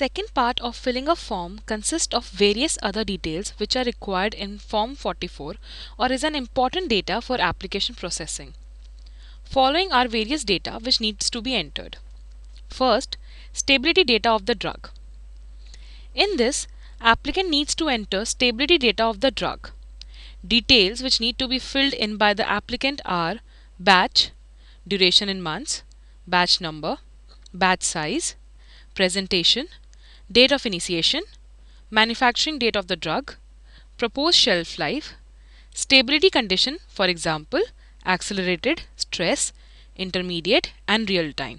second part of filling a form consists of various other details which are required in Form 44 or is an important data for application processing. Following are various data which needs to be entered. First, stability data of the drug. In this, applicant needs to enter stability data of the drug. Details which need to be filled in by the applicant are batch, duration in months, batch number, batch size, presentation, date of initiation, manufacturing date of the drug, proposed shelf life, stability condition, for example, accelerated, stress, intermediate and real time.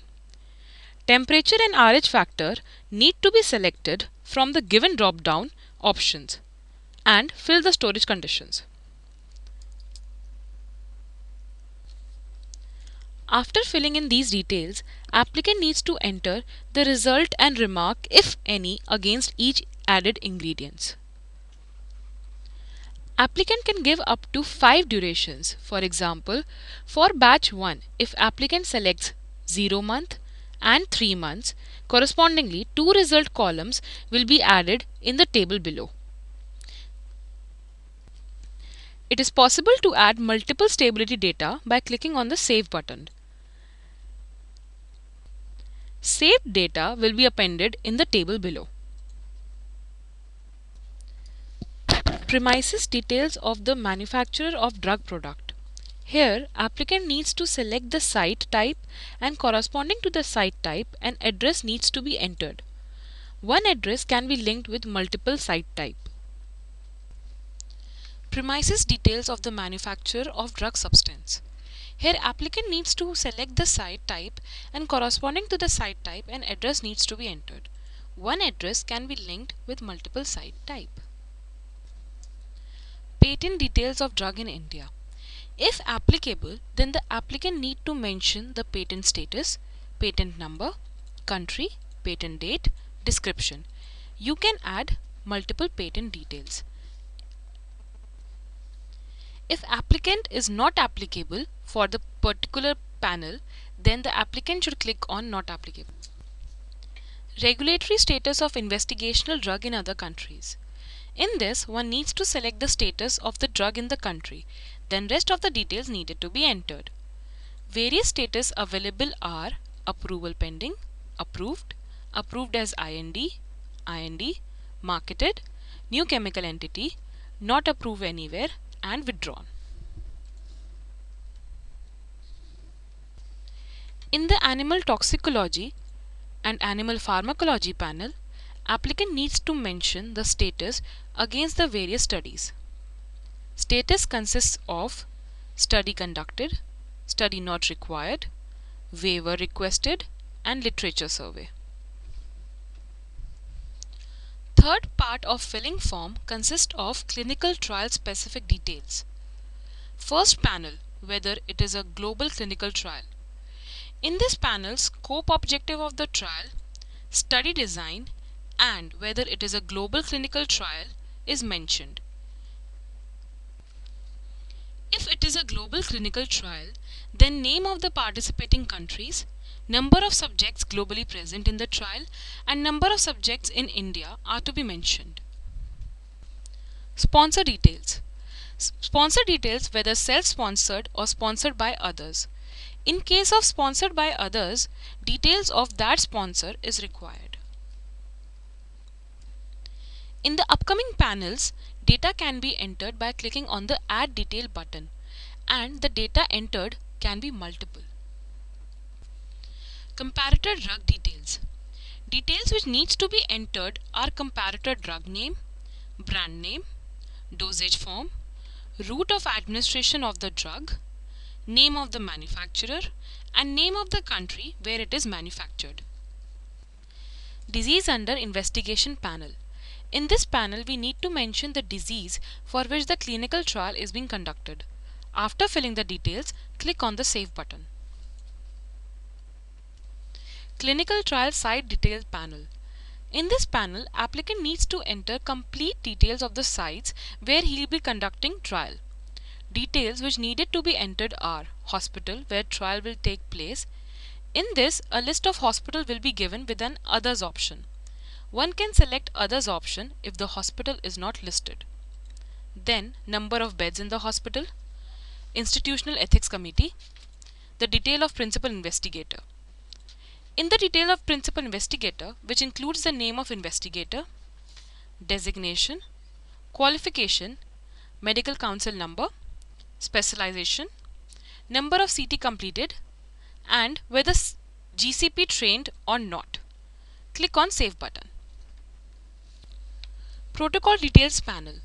Temperature and RH factor need to be selected from the given drop-down options and fill the storage conditions. After filling in these details, applicant needs to enter the result and remark, if any, against each added ingredients. Applicant can give up to 5 durations. For example, for batch 1, if applicant selects 0 month and 3 months, correspondingly 2 result columns will be added in the table below. It is possible to add multiple stability data by clicking on the Save button. Saved data will be appended in the table below. Premises details of the manufacturer of drug product. Here, applicant needs to select the site type and corresponding to the site type, an address needs to be entered. One address can be linked with multiple site type. Premises details of the manufacturer of drug substance. Here, applicant needs to select the site type and corresponding to the site type, an address needs to be entered. One address can be linked with multiple site type. Patent details of drug in India. If applicable, then the applicant need to mention the patent status, patent number, country, patent date, description. You can add multiple patent details. If applicant is not applicable for the particular panel, then the applicant should click on Not Applicable. Regulatory status of investigational drug in other countries. In this, one needs to select the status of the drug in the country, then rest of the details needed to be entered. Various status available are approval pending, approved, approved as IND, marketed, new chemical entity, not approved anywhere, and withdrawn. In the animal toxicology and animal pharmacology panel, applicant needs to mention the status against the various studies. Status consists of study conducted, study not required, waiver requested, and literature survey. Third part of filling form consists of clinical trial specific details. First panel, whether it is a global clinical trial. In this panel, scope objective of the trial, study design, and whether it is a global clinical trial is mentioned. If it is a global clinical trial, then name of the participating countries, number of subjects globally present in the trial, and number of subjects in India are to be mentioned. Sponsor details. Sponsor details whether self-sponsored or sponsored by others. In case of sponsored by others, details of that sponsor is required. In the upcoming panels, data can be entered by clicking on the Add Detail button, and the data entered can be multiple. Comparator drug details. Details which needs to be entered are comparator drug name, brand name, dosage form, route of administration of the drug, name of the manufacturer, and name of the country where it is manufactured. Disease under investigation panel. In this panel, we need to mention the disease for which the clinical trial is being conducted. After filling the details, click on the Save button. Clinical trial site detail panel. In this panel, applicant needs to enter complete details of the sites where he will be conducting trial. Details which needed to be entered are hospital where trial will take place. In this, a list of hospital will be given with an others option. One can select others option if the hospital is not listed. Then number of beds in the hospital, institutional ethics committee, the detail of principal investigator. In the detail of principal investigator, which includes the name of investigator, designation, qualification, medical council number, specialization, number of CT completed, and whether GCP trained or not. Click on Save button. Protocol Details panel.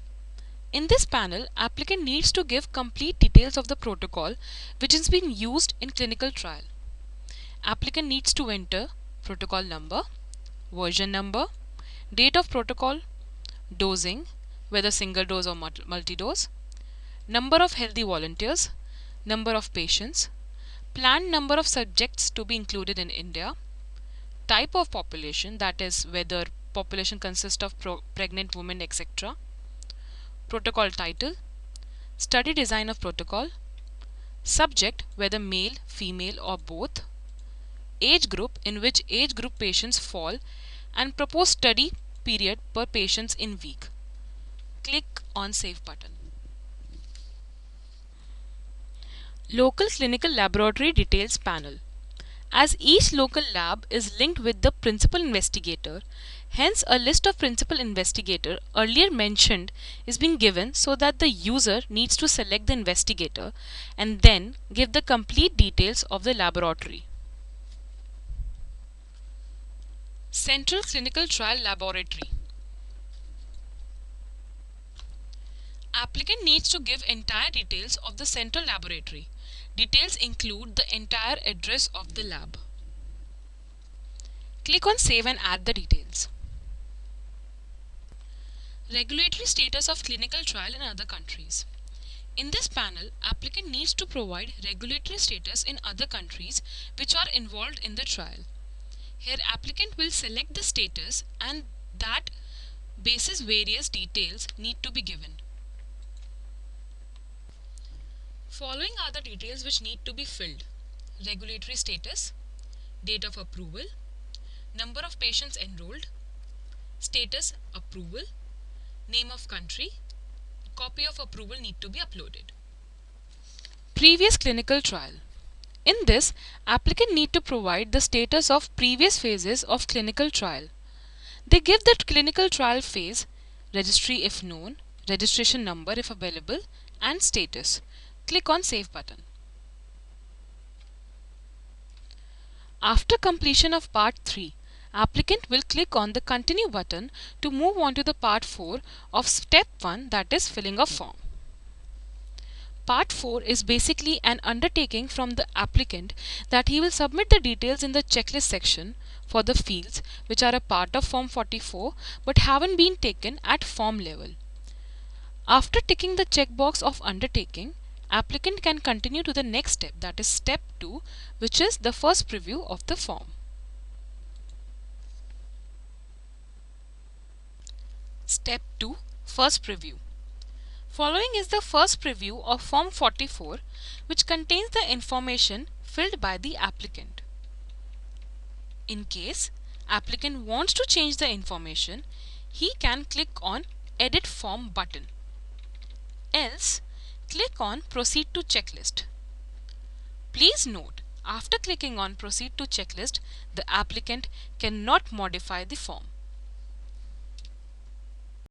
In this panel, applicant needs to give complete details of the protocol which is being used in clinical trial. Applicant needs to enter protocol number, version number, date of protocol, dosing, whether single dose or multi-dose, number of healthy volunteers, number of patients, planned number of subjects to be included in India, type of population, that is whether population consists of pregnant women, etc., protocol title, study design of protocol, subject whether male, female or both, age group in which age group patients fall, and proposed study period per patients in week. Click on Save button. Local Clinical Laboratory Details panel. As each local lab is linked with the principal investigator, hence a list of principal investigator earlier mentioned is being given so that the user needs to select the investigator and then give the complete details of the laboratory. Central Clinical Trial Laboratory. Applicant needs to give entire details of the central laboratory. Details include the entire address of the lab. Click on Save and add the details. Regulatory status of clinical trial in other countries. In this panel, applicant needs to provide regulatory status in other countries which are involved in the trial. Here applicant will select the status and that basis various details need to be given. Following are the details which need to be filled: regulatory status, date of approval, number of patients enrolled, status approval, name of country, copy of approval need to be uploaded. Previous clinical trial. In this, applicant need to provide the status of previous phases of clinical trial. They give the clinical trial phase, registry if known, registration number if available, and status. Click on Save button. After completion of part 3, applicant will click on the Continue button to move on to the part 4 of step 1, that is filling a form. Part 4 is basically an undertaking from the applicant that he will submit the details in the checklist section for the fields which are a part of Form 44 but haven't been taken at form level. After ticking the checkbox of undertaking, applicant can continue to the next step, that is step 2, which is the first preview of the form. Step 2, first preview. Following is the first preview of Form 44, which contains the information filled by the applicant. In case applicant wants to change the information, he can click on Edit Form button. Else, click on Proceed to Checklist. Please note, after clicking on Proceed to Checklist, the applicant cannot modify the form.